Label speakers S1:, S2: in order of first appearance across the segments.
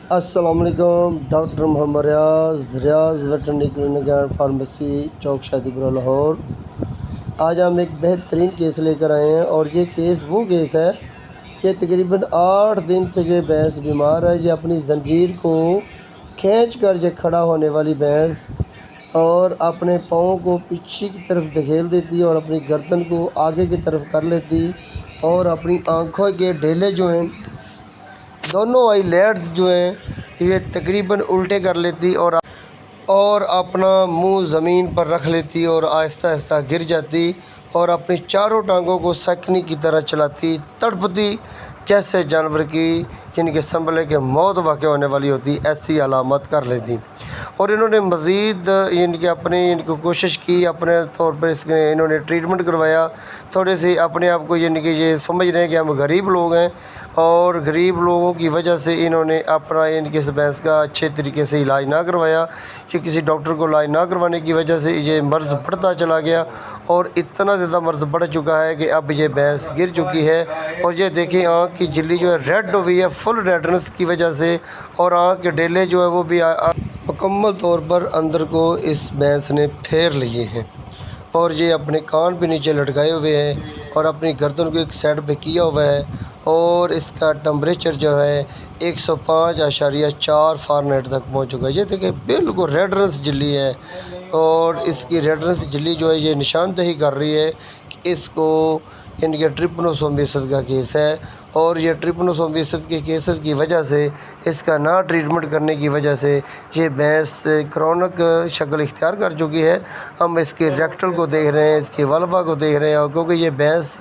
S1: अस्सलाम वालेकुम। Doctor Mohammad Riaz veterinary clinic and pharmacy, चौक शादीपुरा, लाहौर। आज हम एक बेहतरीन केस लेकर आए हैं और ये केस वो केस है कि तकरीबन 8 दिन से ये भैंस बीमार है। ये अपनी जंजीर को खींच कर ये खड़ा होने वाली भैंस और अपने पाँव को पीछे की तरफ धकेल देती और अपनी गर्दन को आगे की तरफ कर लेती और अपनी आँखों के डेले जो हैं, दोनों आईलेट्स जो हैं, ये तकरीबन उल्टे कर लेती और अपना मुंह ज़मीन पर रख लेती और आहिस्ता आहिस्ता गिर जाती और अपनी चारों टांगों को सकनी की तरह चलाती, तड़पती जैसे जानवर की इनके संभले के मौत वाक़ होने वाली होती, ऐसी अलामत कर लेती। और इन्होंने मज़ीद इनको कोशिश की अपने तौर पर, इसके इन्होंने ट्रीटमेंट करवाया। थोड़े से अपने आप को यानी कि ये समझ रहे हैं कि हम गरीब लोग हैं और गरीब लोगों की वजह से इन्होंने अपना इनके इस भैंस का अच्छे तरीके से इलाज ना करवाया कि किसी डॉक्टर को इलाज ना करवाने की वजह से ये मर्ज़ बढ़ता चला गया और इतना ज़्यादा मर्ज़ बढ़ चुका है कि अब ये भैंस गिर चुकी है। और ये देखें, आँख की झिल्ली जो है रेड हुई है फुल रेडनेस की वजह से, और आँख के डेले जो है वो भी मुकम्मल तौर पर अंदर को इस भैंस ने फेर लिए हैं। और ये अपने कान पे नीचे लटकाए हुए हैं और अपनी गर्दन को एक साइड पे किया हुआ है। और इसका टेम्परेचर जो है 105.4 फ़ारेनहाइट तक पहुंच चुका है। ये देखिए बिल्कुल रेडनेस झिल्ली है और इसकी रेडनेस झिल्ली जो है ये निशानदेही कर रही है कि इसको इनके ट्रिपनोसोमियासिस का केस है। और ये ट्रिपनोसोमियासिस के केसेस की वजह से, इसका ना ट्रीटमेंट करने की वजह से ये भैंस क्रॉनिक शक्ल इख्तियार कर चुकी है। हम इसके रेक्टल को देख रहे हैं, इसकी वल्वा को देख रहे हैं, और क्योंकि ये भैंस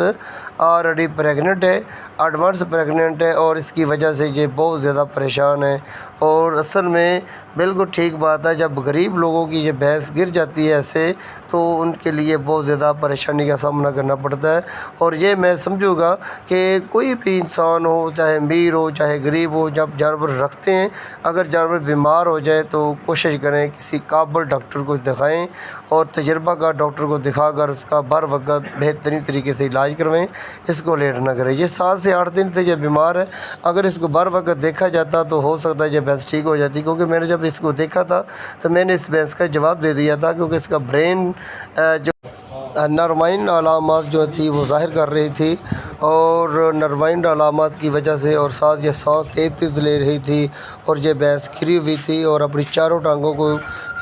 S1: ऑलरेडी प्रेग्नेंट है, एडवांस प्रेग्नेंट है, और इसकी वजह से ये बहुत ज़्यादा परेशान है। और असल में बिल्कुल ठीक बात है, जब गरीब लोगों की ये भैंस गिर जाती है ऐसे, तो उनके लिए बहुत ज़्यादा परेशानी का सामना करना पड़ता है। और ये मैं समझूँगा कि कोई भी इंसान हो, चाहे अमीर हो चाहे गरीब हो, जब जानवर रखते हैं, अगर जानवर बीमार हो जाए तो कोशिश करें किसी काबिल डॉक्टर को दिखाएं और तजर्बाकार डॉक्टर को दिखाकर उसका बर वक्त बेहतरीन तरीके से इलाज करवाएं। इसको लेट ना करें। ये 7 से 8 दिन से ये बीमार है, अगर इसको बर वक्त देखा जाता तो हो सकता है ये भैंस ठीक हो जाती। क्योंकि मैंने जब इसको देखा था तो मैंने इस भैंस का जवाब दे दिया था, क्योंकि इसका ब्रेन जो नर्वाइन अलामत जो थी वो ज़ाहिर कर रही थी, और नर्वाइन अलामत की वजह से और साथ ये सांस तेज़ ले रही थी और ये भैंस गिरी हुई थी और अपनी चारों टांगों को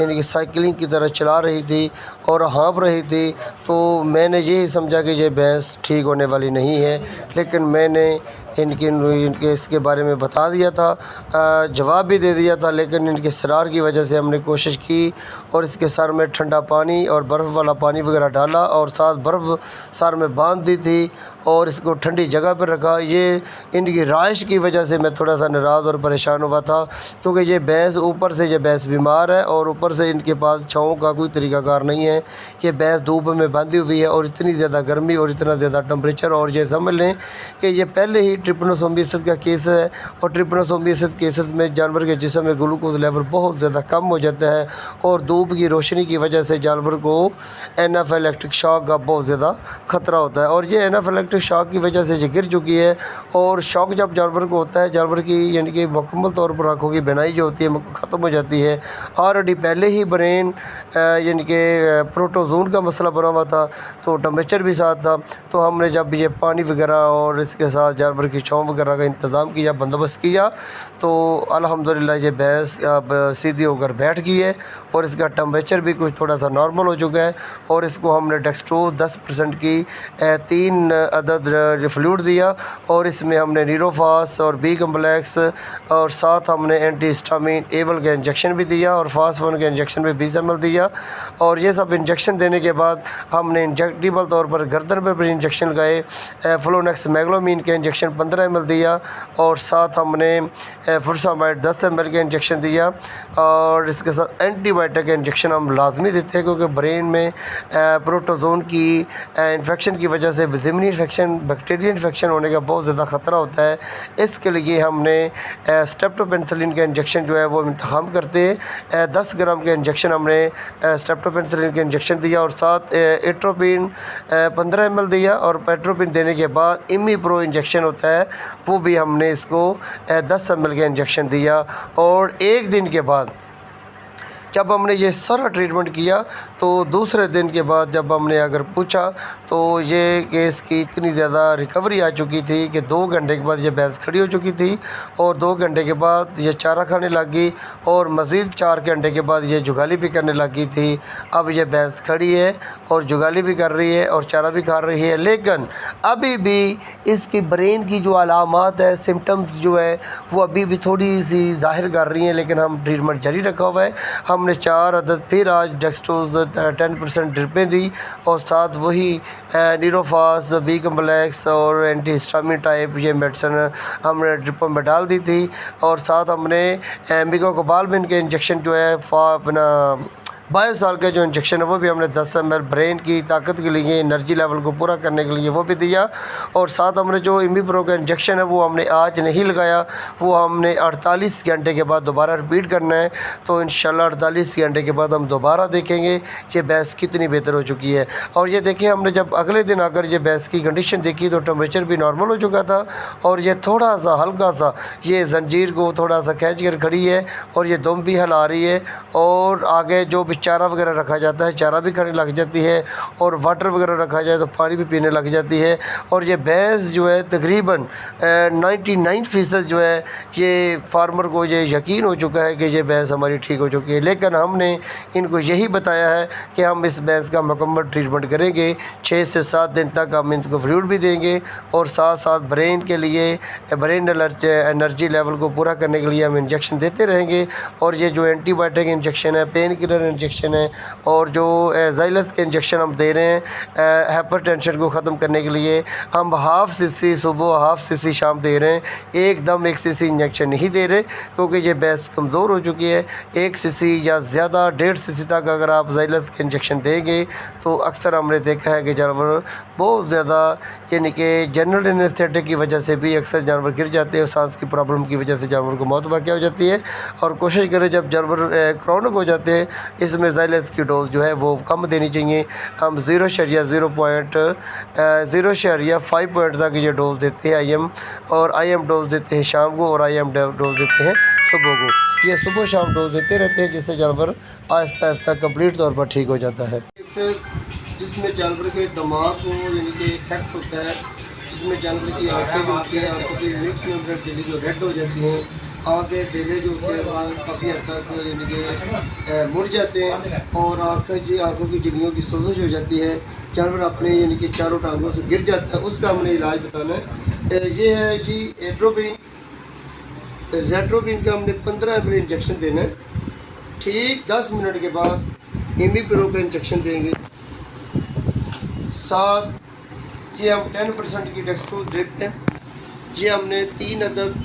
S1: यानी कि साइकिलिंग की तरह चला रही थी और हाँफ रही थी। तो मैंने यही समझा कि ये भैंस ठीक होने वाली नहीं है, लेकिन मैंने इनके इसके बारे में बता दिया था, जवाब भी दे दिया था, लेकिन इनके इसरार की वजह से हमने कोशिश की और इसके सर में ठंडा पानी और बर्फ़ वाला पानी वगैरह डाला और साथ बर्फ़ सर में बांध दी थी और इसको ठंडी जगह पर रखा। ये इनकी रहाइश की वजह से मैं थोड़ा सा नाराज़ और परेशान हुआ था, क्योंकि ये भैंस ऊपर से ये भैंस बीमार है और ऊपर से इनके पास छाँव का कोई तरीक़ाकार नहीं है। ये भैंस धूप में बंधी हुई है और इतनी ज़्यादा गर्मी और इतना ज़्यादा टेम्परेचर, और ये समझ लें कि ये पहले ही ट्रिपनोसोमियासिस का केस है। और ट्रिपनोसोमियासिस केसेस में जानवर के जिस्म में ग्लूकोज लेवल बहुत ज़्यादा कम हो जाता है और धूप की रोशनी की वजह से जानवर को एनाफिलैक्टिक शॉक का बहुत ज़्यादा ख़तरा होता है। और ये एनाफिलैक्टिक शॉक की वजह से ये गिर चुकी है। और शॉक जब जानवर को होता है, जानवर की यानी कि मुकम्मल तौर पर आँखों की बिनाई जो होती है ख़त्म हो जाती है। ऑलरेडी पहले ही ब्रेन यानी कि प्रोटोजोन का मसला बना हुआ था, तो टेम्परेचर भी साथ था। तो हमने जब ये पानी वगैरह और इसके साथ जानवर की छाँव वगैरह का इंतज़ाम किया, बंदोबस्त किया, तो अल्हम्दुलिल्लाह ये भैंस अब सीधी होकर बैठ गई है और इसका टेम्परेचर भी कुछ थोड़ा सा नॉर्मल हो चुका है। और इसको हमने डेक्स्ट्रोज 10% की 3 अदद फ्लूइड दिया और इसमें हमने नीरोफास और बी कम्प्लेक्स और साथ हमने एंटीहिस्टामिन एवल का इंजेक्शन भी दिया और फास्फोन का इंजेक्शन भी 20 ml दिया। और ये सब इंजेक्शन देने के बाद हमने इंजेक्टिबल तौर पर गर्दन पर इंजेक्शन लगाए, फ्लोनेक्स मैग्लोमीन के इंजेक्शन 15 ml दिया और साथ हमने फुरसामाइड 10 ml का इंजेक्शन दिया। और इसके साथ एंटीबायोटिक का इंजेक्शन हम लाजमी देते हैं, क्योंकि ब्रेन में प्रोटोजोन की इन्फेक्शन की वजह से ज़िमनी इन्फेक्शन, बैक्टीरियल इन्फेक्शन होने का बहुत ज़्यादा ख़तरा होता है। इसके लिए हमने स्ट्रेप्टोपेनिसिलिन का इंजेक्शन जो है वो इंतखाब करते हैं। 10 ग्राम के इंजेक्शन हमने स्ट्रेप्टोपेनिसिलिन का इंजेक्शन दिया और साथ एट्रोपिन 15 ml दिया। और एट्रोपिन देने के बाद इमीप्रो इंजेक्शन होता है, वो भी हमने इसको 10 ml का का इंजेक्शन दिया। और एक दिन के बाद जब हमने ये सारा ट्रीटमेंट किया तो दूसरे दिन के बाद जब हमने अगर पूछा तो ये केस की इतनी ज़्यादा रिकवरी आ चुकी थी कि 2 घंटे के बाद ये भैंस खड़ी हो चुकी थी और 2 घंटे के बाद ये चारा खाने लग गई और मज़ीद 4 घंटे के बाद ये जुगाली भी करने लग गई थी। अब ये भैंस खड़ी है और जुगाली भी कर रही है और चारा भी खा रही है, लेकिन अभी भी इसकी ब्रेन की जो अलामात है, सिम्टम्स जो है वो अभी भी थोड़ी सी ज़ाहिर कर रही हैं, लेकिन हम ट्रीटमेंट जारी रखा हुआ है। हमने 4 अदद फिर आज डेक्सट्रोज 10% ड्रिपें दी और साथ वही नीरोफास, बी कम्प्लेक्स और एंटी हिस्टामिन टाइप ये मेडिसिन हमने ड्रिपों में डाल दी थी। और साथ हमने मिकोकोबालमिन के इंजेक्शन जो है अपना 22 साल का जो इंजेक्शन है वो भी हमने 10 ml ब्रेन की ताकत के लिए, एनर्जी लेवल को पूरा करने के लिए वो भी दिया। और साथ हमने जो इमिप्रो का इंजेक्शन है वो हमने आज नहीं लगाया, वो हमने 48 घंटे के बाद दोबारा रिपीट करना है। तो इंशाल्लाह 48 घंटे के बाद हम दोबारा देखेंगे कि भैंस कितनी बेहतर हो चुकी है। और ये देखिए, हमने जब अगले दिन आकर ये भैंस की कंडीशन देखी तो टेम्परेचर भी नॉर्मल हो चुका था और ये थोड़ा सा हल्का सा ये जंजीर को थोड़ा सा खींच कर खड़ी है और ये दुम भी हिला रही है। और आगे जो चारा वगैरह रखा जाता है, चारा भी खाने लग जाती है और वाटर वगैरह रखा जाए तो पानी भी पीने लग जाती है। और ये भैंस जो है तकरीबन 99% जो है ये फार्मर को ये यकीन हो चुका है कि ये भैंस हमारी ठीक हो चुकी है। लेकिन हमने इनको यही बताया है कि हम इस भैंस का मुकम्मल ट्रीटमेंट करेंगे, 6 से 7 दिन तक हम इनको फ्लूइड भी देंगे और साथ साथ ब्रेन के लिए, ब्रेन एनर्जी लेवल को पूरा करने के लिए हम इंजेक्शन देते रहेंगे। और ये जो एंटीबायोटिक इंजेक्शन है, पेन किलर इंजेक्शन है और जो ज़ाइलस के इंजेक्शन हम दे रहे हैं हाइपरटेंशन को ख़त्म करने के लिए, हम हाफ़ सीसी सुबह हाफ़ सीसी शाम दे रहे हैं। एकदम 1 सीसी इंजेक्शन नहीं दे रहे क्योंकि ये भैंस कमज़ोर हो चुकी है। 1 सीसी या ज़्यादा 1.5 सीसी तक अगर आप ज़ाइलस के इंजेक्शन देंगे तो अक्सर हमने देखा है कि जानवर बहुत ज़्यादा, यानी कि जनरल एनेस्थेटिक की वजह से भी अक्सर जानवर गिर जाते हैं, सांस की प्रॉब्लम की वजह से जानवर को मौत वाक़या हो जाती है। और कोशिश करें जब जानवर क्रॉनिक हो जाते हैं इसमें ज़ाइलस की डोज जो है वो कम देनी चाहिए। हम 0.5 पॉइंट तक ये डोज देते हैं IM, और IM डोज देते हैं शाम को और IM डोज देते हैं सुबह को। ये सुबह शाम डोज देते रहते हैं जिससे जानवर आहिस्ता आहिस्ता कंप्लीट तौर पर ठीक हो जाता है। इससे जिसमें जानवर के दिमाग को यानी कि इफेक्ट होता है, जिसमें जानवर की आँखें जो होती हैं, आँखों की लिप्स में डेली जो रेड हो जाती हैं, आँखें डेले जो होते हैं वो काफ़ी हद तक यानी कि मुड़ जाते हैं और आँखों की झिल्लियों की सोजश हो जाती है, जानवर अपने यानी कि चारों टांगों से गिर जाता है। उसका हमने इलाज बताना है। ये है जी एट्रोपिन, जेट्रोपिन का हमने 15 ml इंजेक्शन देना है। ठीक 10 मिनट के बाद इमिप्रो का इंजेक्शन देंगे। साथ ये हम 10% की डेक्सट्रोज ड्रिप है, ये हमने 3 अदद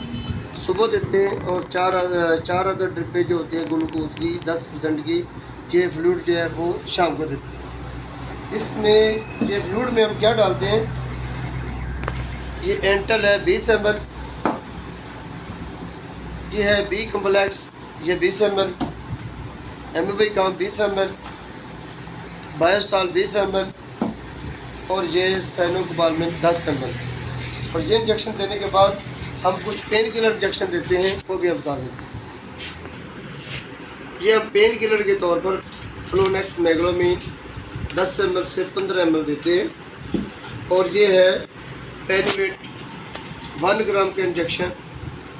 S1: सुबह देते हैं और 4 अदद ड्रिपें जो होती हैं ग्लूकोज की 10% की, ये फ्लूइड जो है वो शाम को देते हैं। इसमें ये फ्लूइड में हम क्या डालते हैं, ये एंटल है 20 ml, ये है बी कम्प्लेक्स ये 20 ml, MBI काम 20 ml, बायोसाल 20 ml और ये साइनोकोबालमिन 10 ml। और ये इंजेक्शन देने के बाद हम कुछ पेन किलर इंजेक्शन देते हैं, वो भी हम बता देते हैं। ये हम पेन किलर के तौर पर फ्लोनेक्स मैग्लोमिन 10 ml से 15 ml देते हैं। और ये है पेनिविट 1 ग्राम का इंजेक्शन,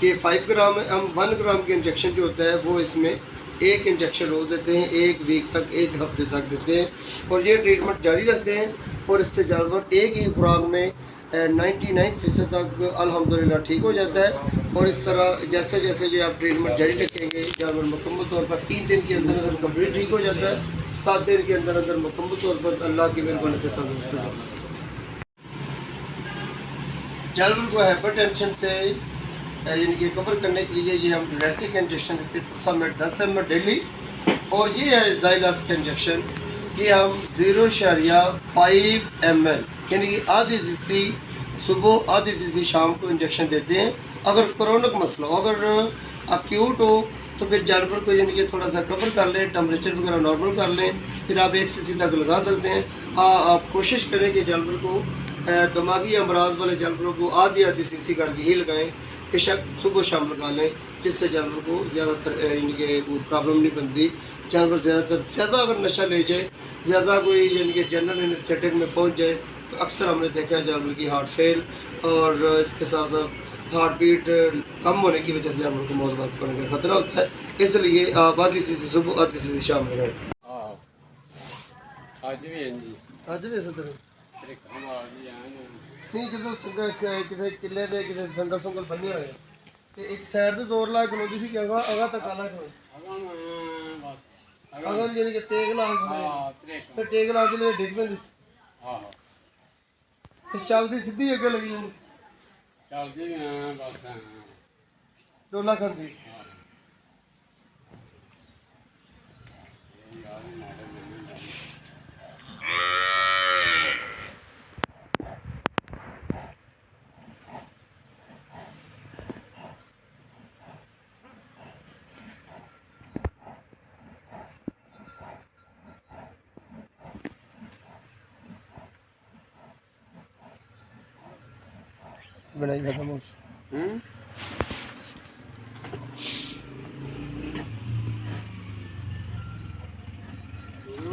S1: ये 5 ग्राम है। हम 1 ग्राम के इंजेक्शन जो होता है वो इसमें 1 इंजेक्शन रोज़ देते हैं, 1 वीक तक, 1 हफ्ते तक देते हैं और ये ट्रीटमेंट जारी रखते हैं। और इससे जानवर एक ही खुराक में 99% तक अल्हम्दुलिल्लाह ठीक हो जाता है। और इस तरह जैसे जैसे ये आप ट्रीटमेंट जारी रखेंगे, जानवर मुकम्मल तौर पर 3 दिन के अंदर अंदर कम्प्लीट ठीक हो जाता है, 7 दिन के अंदर अंदर मुकम्मल तौर पर अल्लाह की मेहरबानी से तंदुरुस्त हो जाता है। जानवर को हाइपरटेंशन से यानी कि कवर करने के लिए ये हम डायरेक्टिक इंजेक्शन देते हैं समय 10 ml डेली। और ये है ज़ाइलस का इंजेक्शन, ये हम 0.5 ml यानी कि आधी सीसी सुबह आधी सीसी शाम को इंजेक्शन देते हैं। अगर क्रोनिक मसला हो, अगर अक्यूट हो तो फिर जानवर को यानी कि थोड़ा सा कवर कर लें, टेम्परेचर वगैरह नॉर्मल कर लें, फिर आप 1 सीसी तक लगा सकते हैं। आप कोशिश करें कि जानवर को दिमागी अमराज वाले जानवरों को आधी सीसी करके ही लगाएं बेशक सुबह शाम लगा लें, जिससे जानवर को ज़्यादातर इनके वो प्रॉब्लम नहीं बनती। जानवर ज़्यादा अगर नशा ले जाए, ज़्यादा कोई यानी कि जनरल एनेस्थेटिक में पहुंच जाए, तो अक्सर हमने देखा है जानवर की हार्ट फेल और इसके साथ साथ हार्ट बीट कम होने की वजह से जानवर को मौत होने का खतरा होता है। इसलिए आप आधी सी सुबह आधी सी शाम लगाएं।
S2: ਅੱਜ ਵੀ ਇੰਜੀ
S1: ਅੱਜ ਵੀ ਇਸੇ ਤਰ੍ਹਾਂ
S2: ਤੇਰੇ ਕੰਮ ਆ ਜੀ ਆਏ ਨੇ
S1: ਨਹੀਂ ਜਦੋਂ ਕਿਸੇ ਕਿੱਲੇ ਦੇ ਕਿਸੇ ਸੰਗਲ ਸੰਗਲ ਬੰਨੇ ਹੋਏ ਤੇ ਇੱਕ ਸਾਈਡ ਤੇ ਜ਼ੋਰ ਲਾ ਕੇ ਖਲੋਦੀ ਸੀ ਕਿ ਅਗਾ ਤੱਕ ਆਲਾ ਖਲੋ
S2: ਅਗਾਂ ਨੂੰ ਬਸ
S1: ਅਗਰ ਜਿਹੜੀ ਕਿ ਟੇਕ ਲਾ ਕੇ
S2: ਹਾਂ ਤੇਰੇ
S1: ਫਿਰ ਟੇਕ ਲਾ ਕੇ ਲੈ ਡਿੱਗ ਪੈਂਦੀ ਸੀ
S2: ਆਹੋ
S1: ਤੇ ਚੱਲਦੀ ਸਿੱਧੀ ਅੱਗੇ ਲੱਗੀ ਜਾਂਦੀ
S2: ਚੱਲਦੀ ਆ ਬਸ
S1: ਡੋਲਾ ਖਾਂਦੀ बनाई खत्म हो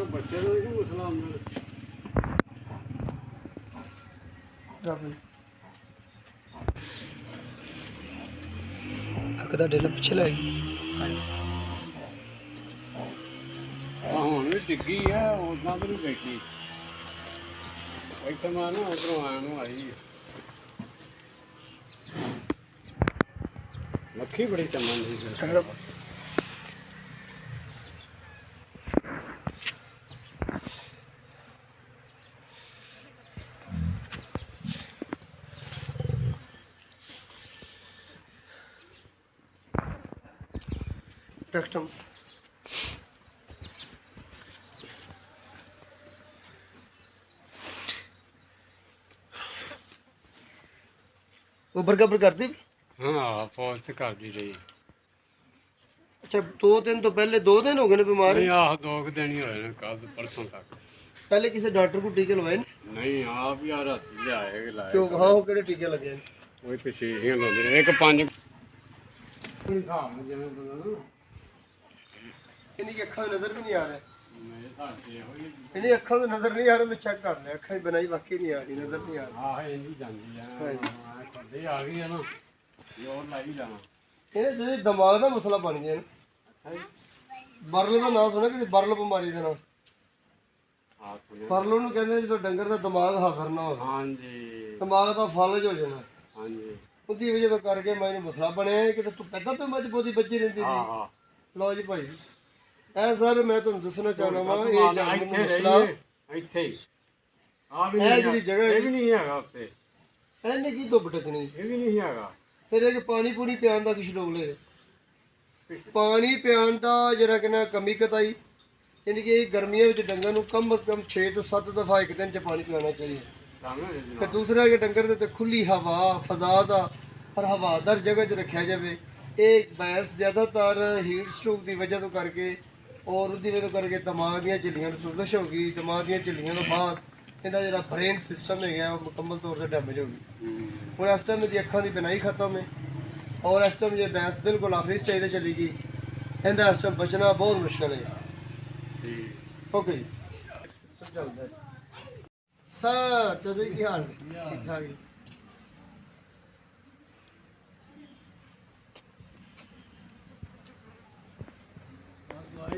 S2: ਬੱਚੇ ਨੂੰ ਕੀ ਮਸਲਾ ਹੁੰਦਾ
S1: अकदा डेला पीछे लाई
S2: ਹੁਣ ਵੀ ਡਿੱਗੀ ਆ ਉਦਾਂ ਤੇ ਨਹੀਂ ਬੈਠੀ ਇੱਥੇ ਮੈਂ ਨਾ ਉਧਰੋਂ ਆਇਆ ਨੂੰ ਆਈ ਮੱਖੀ ਬੜੀ ਚਮਨ ਦੀ ਸੀ
S1: ट्रैक्टर ऊपर कबर करती भी
S2: ਹਾਂ ਫੌਜ ਤੇ ਕਰਦੀ ਰਹੀ
S1: अच्छा 2 दिन तो पहले 2 दिन हो गए ने बीमार
S2: ਨਹੀਂ ਆਹ 2 ਦਿਨ ਹੀ ਹੋਏ ਨੇ ਕੱਲ ਪਰਸੋਂ तक
S1: पहले किसी डॉक्टर को टीके लगवाए ने
S2: ਨਹੀਂ ਆਪ ਹੀ ਆ ਰਾਤੀ ਲਿਆਏ ਲਾਏ
S1: क्यों हाँ वो केड़े टीके लगे ने
S2: ਉਹ ਤੇ ਸ਼ੀਸ਼ੀਆਂ ਲਾਉਂਦੇ ਨੇ ਇੱਕ 5 ਹਿਸਾਬ ਨਾਲ ਜਿਵੇਂ ਬੰਦਾ ਨਾ
S1: इन्हीं की अखा नजर भी नहीं आ रहा
S2: ਮੇਰੇ ਹਿਸਾਬ ਤੇ ਇਹੋ ਹੀ
S1: इन्हीं अखा तो नजर नहीं आ रहा मैं चेक कर लिया अखा बनाई वाकई नहीं आ रही नजर नहीं आ रही
S2: ਆਹ ਇੰਨੀ ਜਾਂਦੀ ਆ ਖੱਡੇ ਆ ਗਈ ਆ ਨਾ ਜੋਰ ਲਾਈ ਜਾਣਾ
S1: इन्हें जो दिमाग का मसला बन गया
S2: ਅੱਛਾ ਜੀ
S1: बरल का नाम सुना कि बरल बीमारी का नाम
S2: ਆਹ ਸੁਣਿਆ
S1: ਬਰਲ ਨੂੰ ਕਹਿੰਦੇ ਜਦੋਂ ਡੰਗਰ ਦਾ ਦਿਮਾਗ ਹਾਜ਼ਰ ਨਾ ਹੋਵੇ
S2: ਹਾਂਜੀ
S1: ਦਿਮਾਗ ਦਾ ਫਲਜ ਹੋ ਜਾਣਾ
S2: ਹਾਂਜੀ
S1: ਉਹਦੀ ਵਜ੍ਹਾ ਤੋਂ ਕਰਕੇ ਮੈਨੂੰ ਮਸਲਾ ਬਣਿਆ ਕਿ ਤੂੰ ਪਹਿਲਾਂ ਤੋਂ ਮੱਝ ਬੋਦੀ ਬੱਜੀ ਰਹਿੰਦੀ
S2: ਹਾਂ
S1: ਸੀ
S2: ਹਾਂ
S1: ਲਓ ਜੀ ਭਾਈ ਇਹ ਸਰ ਮੈਂ ਤੁਹਾਨੂੰ ਦੱਸਣਾ ਚਾਹਣਾ ਵਾਂ ਇਹ ਜਾਨਵਰ
S2: ਇੱਥੇ
S1: ਨੂੰ ਮਸਲਾ
S2: ਇੱਥੇ ਹੀ ਆ ਵੀ
S1: ਇਹ
S2: ਨਹੀਂ
S1: ਜਿਹੜੀ ਜਗ੍ਹਾ
S2: ਇਹ ਵੀ ਨਹੀਂ ਹੈਗਾ ਉੱਤੇ
S1: ਇਹਨੇ ਕੀ ਤੋਂ ਭਟਕਣੀ
S2: ਇਹ ਵੀ ਨਹੀਂ ਹੈਗਾ
S1: ਫਿਰ ਇਹ ਕਿ ਪਾਣੀ ਪੂਣੀ ਪਿਆਉਣ ਦਾ ਕਿਛ ਲੋਕ ਲੈ ਪਾਣੀ ਪਿਆਉਣ ਦਾ ਜਿਹੜਾ ਕਿ ਨਾ ਕਮੀ ਕਤਾਈ ਯਾਨੀ ਕਿ ਗਰਮੀਆਂ ਵਿੱਚ ਡੰਗਰ ਨੂੰ ਕਮ ਸੇ ਕਮ 6 ਤੋਂ 7 ਦਫਾ ਇੱਕ ਦਿਨ 'ਚ ਪਾਣੀ ਪਿਆਉਣਾ ਚਾਹੀਦਾ ਫਿਰ ਦੂਸਰਾ ਕਿ ਡੰਗਰ ਦੇ ਉੱਤੇ ਖੁੱਲੀ ਹਵਾ ਫਜ਼ਾ ਦਾ ਪਰ ਹਵਾਦਾਰ ਜਗ੍ਹਾ 'ਚ ਰੱਖਿਆ ਜਾਵੇ ਇਹ ਭੈਂਸ ਜ਼ਿਆਦਾਤਰ ਹੀਟ ਸਟ੍ਰੋਕ ਦੀ ਵਜ੍ਹਾ ਤੋਂ ਕਰਕੇ ਔਰ ਉਹਦੀ ਵਜ੍ਹਾ ਤੋਂ ਕਰਕੇ ਦਿਮਾਗ ਦੀਆਂ ਝਿੱਲੀਆਂ ਨੂੰ ਸੋਜ਼ਸ਼ ਹੋ ਗਈ ਦਿਮਾਗ ਦੀਆਂ ਝਿੱਲੀਆਂ ਤੋਂ ਬਾਅਦ ਇਹਦਾ ਜਿਹੜਾ ਬ੍ਰੇਨ ਸਿਸਟਮ ਹੈਗਾ ਉਹ ਮੁਕੰਮਲ ਤੌਰ ਤੇ ਡੈਮੇਜ ਹੋ ਗਈ ਹੁਣ ਇਸ ਟਾਈਮ ਇਹਦੀ ਅੱਖਾਂ ਦੀ ਬਿਨਾਈ ਖਤਮ ਹੈ ਔਰ ਇਸ ਟਾਈਮ ਜੇ ਭੈਂਸ ਬਿਲਕੁਲ ਆਖਰੀ ਸਟੇਜ ਤੇ ਚਲੀ ਗਈ ਇਹਦਾ ਇਸ ਟਾਈਮ ਬਚਣਾ ਬਹੁਤ ਮੁਸ਼ਕਲ ਹੈ ਓਕੇ ਸਭ ਚੱਲਦਾ ਹੈ ਸਰ ਤੁਸੀਂ ਕੀ ਹਾਲ ਹੈ ਠੀਕ ਠਾਕ ਜੀ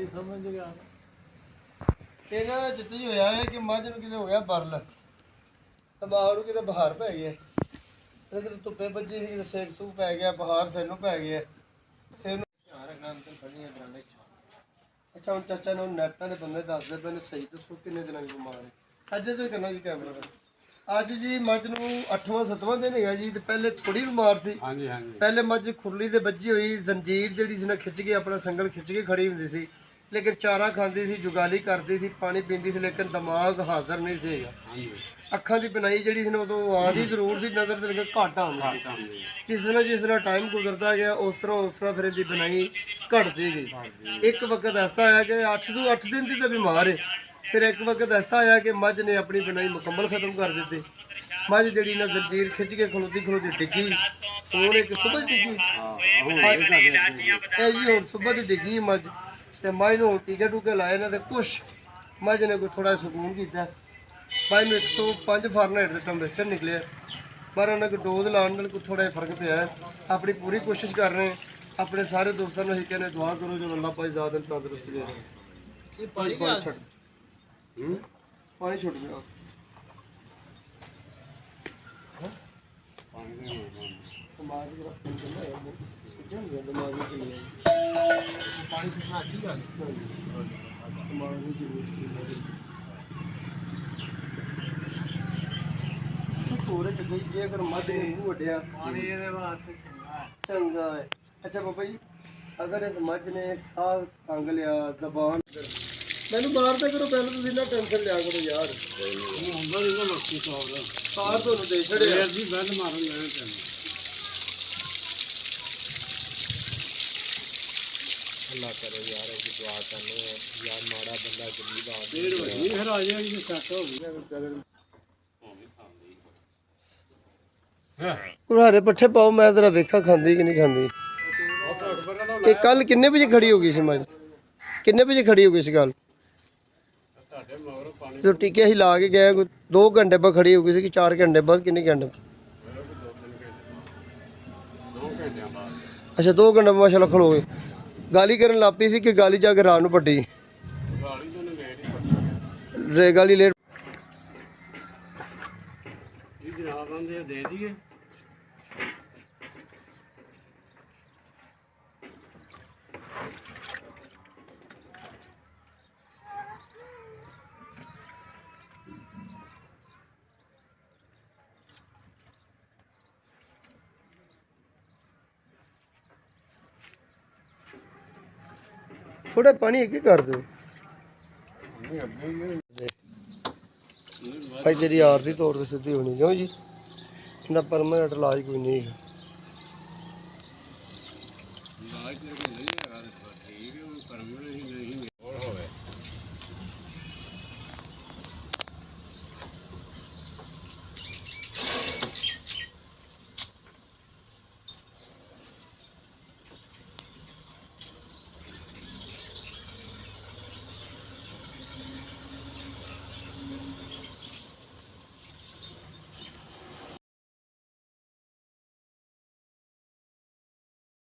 S2: ਸਮਝ ਗਿਆ
S1: ਇਹ ਨਾ ਜਿੱਤੀ ਹੋਇਆ ਹੈ ਕਿ ਮੱਝ ਨੂੰ ਕਿਤੇ ਹੋ ਗਿਆ ਬਰਲ ਦਿਮਾਗ ਨੂੰ ਕਿਤੇ ਬੁਖਾਰ ਪੈ ਗਿਆ ਤੇ ਕਿਤੇ ਧੁੱਪੇ ਵੱਜੀ ਸੀ ਕਿਤੇ ਸਿਰ ਸੂ ਪੈ ਗਿਆ ਬੁਖਾਰ ਸਿਰ ਨੂੰ ਪੈ ਗਿਆ ਸਿਰ ਨੂੰ ਅੱਛਾ ਹੁਣ ਚਾਚਾ ਨੂੰ ਨੈਟਾਂ ਦੇ ਬੰਦੇ ਦੱਸਦੇ ਪਏ ਨੇ ਸਹੀ ਦੱਸੋ ਕਿੰਨੇ ਦਿਨਾਂ ਦੀ ਬਿਮਾਰ ਹੈ ਅੱਜ ਤੇ ਕਰਨਾ ਜੀ ਕੈਮਰਾ ਦਾ ਅੱਜ ਜੀ ਮੱਝ ਨੂੰ 8ਵਾਂ 7ਵਾਂ ਦਿਨ ਹੈਗਾ ਜੀ ਤੇ ਪਹਿਲੇ ਥੋੜੀ ਬਿਮਾਰ ਸੀ
S2: ਹਾਂਜੀ ਹਾਂਜੀ
S1: ਪਹਿਲੇ ਮੱਝ ਖੁਰਲੀ ਤੇ ਵੱਜੀ ਹੋਈ ਜ਼ੰਜੀਰ ਜਿਹੜੀ ਸੀ ਨਾ ਖਿੱਚ ਕੇ ਆਪਣਾ ਸੰਗਲ ਖਿੱਚ ਕੇ ਖੜੀ ਹੁੰਦੀ ਸੀ ਲੇਕਿਨ ਚਾਰਾ ਖਾਂਦੀ ਸੀ ਜੁਗਾਲੀ ਕਰਦੀ ਸੀ ਪਾਣੀ ਪੀਂਦੀ ਸੀ ਲੇਕਿਨ ਦਿਮਾਗ ਹਾਜ਼ਰ ਨਹੀਂ ਸੀਗਾ
S2: ਹਾਂਜੀ
S1: ਅੱਖਾਂ ਦੀ ਬਿਨਾਈ ਜਿਹੜੀ ਸੀ ਨਾ ਉਦੋਂ ਆਉਂਦੀ ਜ਼ਰੂਰ ਸੀ ਨਜ਼ਰ ਤੇ ਘੱਟ ਆਉਂਦੀ ਜਿਸ ਤਰ੍ਹਾਂ ਟਾਈਮ ਗੁਜ਼ਰਦਾ ਗਿਆ ਉਸ ਤਰ੍ਹਾਂ ਫਿਰ ਇਹਦੀ ਬਿਨਾਈ ਘਟਦੀ ਗਈ ਇੱਕ ਵਕਤ ਐਸਾ ਆਇਆ ਕਿ 8 ਦਿਨ ਦੀ ਤਾਂ ਬਿਮਾਰ ਹੈ ਫਿਰ ਇੱਕ ਵਕਤ ਐਸਾ ਆਇਆ ਕਿ ਮੱਝ ਨੇ ਆਪਣੀ ਬਿਨਾਈ ਮੁਕੰਮਲ ਖਤਮ ਕਰ ਦਿੱਤੀ ਮੱਝ ਜਿਹੜੀ ਨਾ ਜ਼ੰਜੀਰ ਖਿੱਚ ਕੇ ਖਲੋਤੀ ਡਿੱਗੀ, ਹੁਣ ਇੱਕ ਸੁਬਹ ਡਿੱਗੀ। ਇਹ ਜੀ ਹੁਣ ਸੁਬਹ ਦੀ ਡਿੱਗੀ ਮੱਝ, ਤੇ ਮੱਝ ਨੂੰ ਹੁਣ ਟੀਕੇ ਟੂਕੇ ਲਾਏ ਨੇ, ਤੇ ਕੁਛ ਮੱਝ ਨੇ ਕੋਈ ਥੋੜਾ ਸਕੂਨ ਕੀਤਾ। ਮੱਝ ਨੂੰ 105 ਫਾਰਨਹਾਈਟ ਦੇ ਟੈਂਪਰੇਚਰ ਨਿਕਲਿਆ, ਪਰ ਉਹਨਾਂ ਕੋਲ ਡੋਜ਼ ਲਾਉਣ ਨਾਲ ਕੋਈ ਥੋੜਾ ਫਰਕ ਪਿਆ। ਆਪਣੀ ਪੂਰੀ ਕੋਸ਼ਿਸ਼ ਕਰ ਰਹੇ, ਆਪਣੇ ਸਾਰੇ ਦੋਸਤਾਂ ਨੂੰ ਅਸੀਂ ਕਹਿੰਦੇ ਦੁਆ ਕਰੋ ਜੋ ਅੱਲਾਹ ਪਾਕ ਜ਼ਿਆਦਾ ਤੰਦਰੁਸਤੀ ਦੇ। ਇਹ ਪਾਣੀ ਛੱਡ, ਪਾਣੀ ਛੁੱਟ ਗਿਆ। ਦਿਮਾਗ ਜਿਹੜਾ ਦਿਮਾਗ ਪਾਣੀ ਸੁਣਾ ਅੱਛੀ ਗੱਲ ਦਿਮਾਗ ਵਿੱਚ ਥੋੜੇ ਜਿਹੇ ਜੇ ਅਗਰ ਮੱਝ ਨੇ ਮੂੰਹ ਵੱਡਿਆ ਪਾਣੀ ਇਹਦੇ ਵਾਸਤੇ ਚੰਗਾ ਹੈ। ਅੱਛਾ ਬਾਬਾ ਜੀ, ਅਗਰ ਇਸ ਮੱਝ ਨੇ ਸਾਹ ਤੰਗ ਲਿਆ, ਜ਼ਬਾਨ ਮੈਨੂੰ ਮਾਰਦੇ ਕਰੋ ਪਹਿਲਾਂ, ਤੁਸੀਂ ਨਾ ਟੈਨਸ਼ਨ ਲਿਆ ਕਰੋ ਯਾਰ। ਹੁੰਦਾ ਨਹੀਂ ਨਾ ਮੱਕੀ ਸਾਰ ਤੁਹਾਨੂੰ ਦੇ ਛੜਿਆ ਜੀ, ਬੈਲ ਮਾਰਨ ਲੈਣੇ ਪੈਂਦੇ। ਅੱਲਾ ਕਰੋ ਯਾਰ, ਅਸੀਂ ਦੁਆ ਕਰਨੇ ਯਾਰ, ਮਾੜਾ ਬੰਦਾ ਗਰੀਬ ਆ ਫੇਰ ਫਿਰ ਆ ਜਾਏਗੀ ਜੇ ਸੈੱਟ ਹੋ ਗਈ। ਹਰੇ ਪੱਠੇ ਪਾਓ, ਮੈਂ ਜ਼ਰਾ ਵੇਖਾਂ ਖਾਂਦੀ ਕਿ ਨਹੀਂ ਖਾਂਦੀ। ਇਹ ਕੱਲ ਕਿੰਨੇ ਵਜੇ ਖੜੀ ਹੋ ਗਈ ਸੀ ਮੱਝ? ਕਿੰਨੇ ਵਜੇ ਖੜੀ ਹੋ ਗਈ ਸੀ ਕੱਲ? ਜਦੋਂ ਟੀਕੇ ਅਸੀਂ ਲਾ ਕੇ ਗਏ 2 ਘੰਟੇ ਬਾਅਦ ਖੜੀ ਹੋ ਗਈ ਸੀ ਕਿ 4 ਘੰਟੇ ਬਾਅਦ? ਕਿੰਨੇ ਘੰਟੇ? ਅੱਛਾ 2 ਘੰਟੇ ਮਾਸ਼ਾਅੱਲਾ ਖਲੋ ਗਏ। ਗਾਲੀ ਕਰਨ ਲੱਗ ਪਈ ਸੀ ਕਿ ਗਾਲੀ ਜਾ ਕੇ ਰਾਤ ਨੂੰ ਪੱਟੀ? ਗਾਲੀ ਲੇਟ ਦੇ ਦਈਏ। थोड़ा पानी एक ही कर दो भाई, तेरी आरती तौर पर सीधी होनी क्यों जी? इतना परमानेंट इलाज कोई नहीं है।